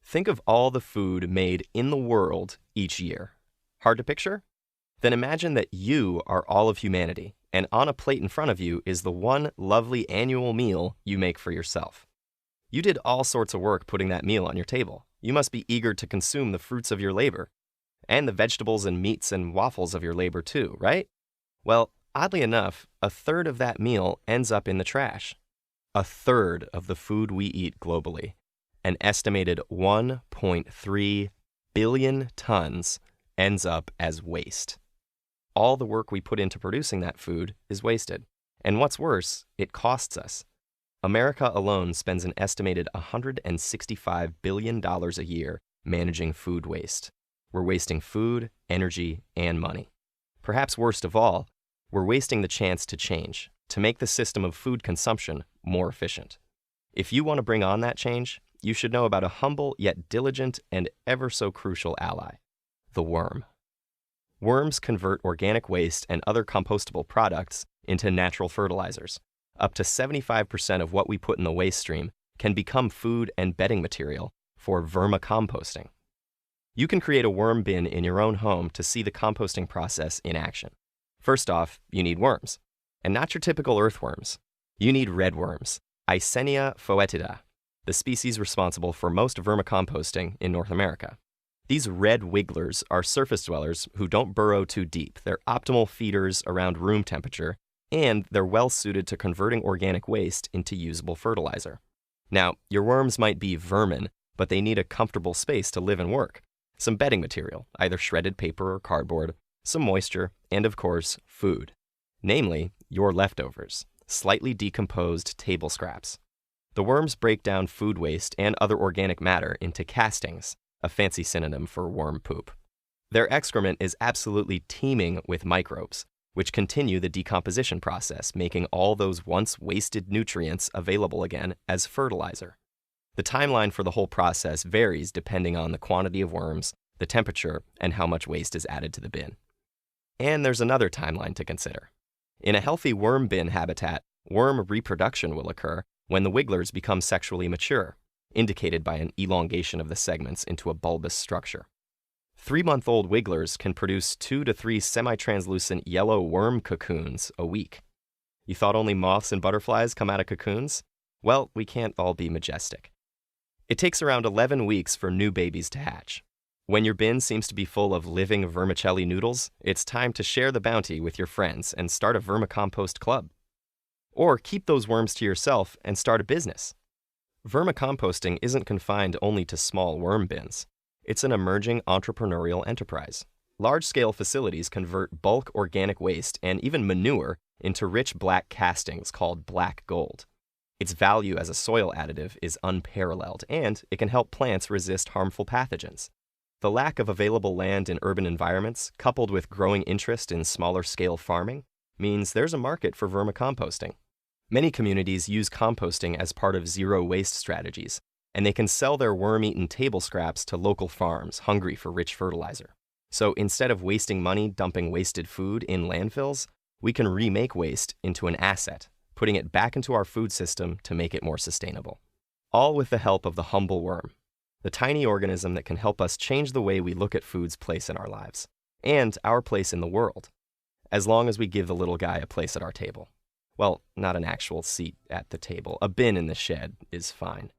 Think of all the food made in the world each year. Hard to picture? Then imagine that you are all of humanity, and on a plate in front of you is the one lovely annual meal you make for yourself. You did all sorts of work putting that meal on your table. You must be eager to consume the fruits of your labor, and the vegetables and meats and waffles of your labor too, right? Well, oddly enough, a third of that meal ends up in the trash. A third of the food we eat globally, an estimated 1.3 billion tons, ends up as waste. All the work we put into producing that food is wasted. And what's worse, it costs us. America alone spends an estimated $165 billion a year managing food waste. We're wasting food, energy, and money. Perhaps worst of all, we're wasting the chance to change, to make the system of food consumption more efficient. If you want to bring on that change, you should know about a humble yet diligent and ever so crucial ally, the worm. Worms convert organic waste and other compostable products into natural fertilizers. Up to 75% of what we put in the waste stream can become food and bedding material for vermicomposting. You can create a worm bin in your own home to see the composting process in action. First off, you need worms, and not your typical earthworms. You need red worms, Eisenia foetida, the species responsible for most vermicomposting in North America. These red wigglers are surface dwellers who don't burrow too deep. They're optimal feeders around room temperature, and they're well suited to converting organic waste into usable fertilizer. Now, your worms might be vermin, but they need a comfortable space to live and work. Some bedding material, either shredded paper or cardboard, some moisture, and of course, food. Namely, your leftovers, slightly decomposed table scraps. The worms break down food waste and other organic matter into castings, a fancy synonym for worm poop. Their excrement is absolutely teeming with microbes, which continue the decomposition process, making all those once wasted nutrients available again as fertilizer. The timeline for the whole process varies depending on the quantity of worms, the temperature, and how much waste is added to the bin. And there's another timeline to consider. In a healthy worm bin habitat, worm reproduction will occur when the wigglers become sexually mature, indicated by an elongation of the segments into a bulbous structure. 3-month-old wigglers can produce 2 to 3 semi-translucent yellow worm cocoons a week. You thought only moths and butterflies come out of cocoons? Well, we can't all be majestic. It takes around 11 weeks for new babies to hatch. When your bin seems to be full of living vermicelli noodles, it's time to share the bounty with your friends and start a vermicompost club. Or keep those worms to yourself and start a business. Vermicomposting isn't confined only to small worm bins. It's an emerging entrepreneurial enterprise. Large-scale facilities convert bulk organic waste and even manure into rich black castings called black gold. Its value as a soil additive is unparalleled, and it can help plants resist harmful pathogens. The lack of available land in urban environments, coupled with growing interest in smaller-scale farming, means there's a market for vermicomposting. Many communities use composting as part of zero-waste strategies, and they can sell their worm-eaten table scraps to local farms hungry for rich fertilizer. So instead of wasting money dumping wasted food in landfills, we can remake waste into an asset, putting it back into our food system to make it more sustainable. All with the help of the humble worm, the tiny organism that can help us change the way we look at food's place in our lives, and our place in the world, as long as we give the little guy a place at our table. Well, not an actual seat at the table. A bin in the shed is fine.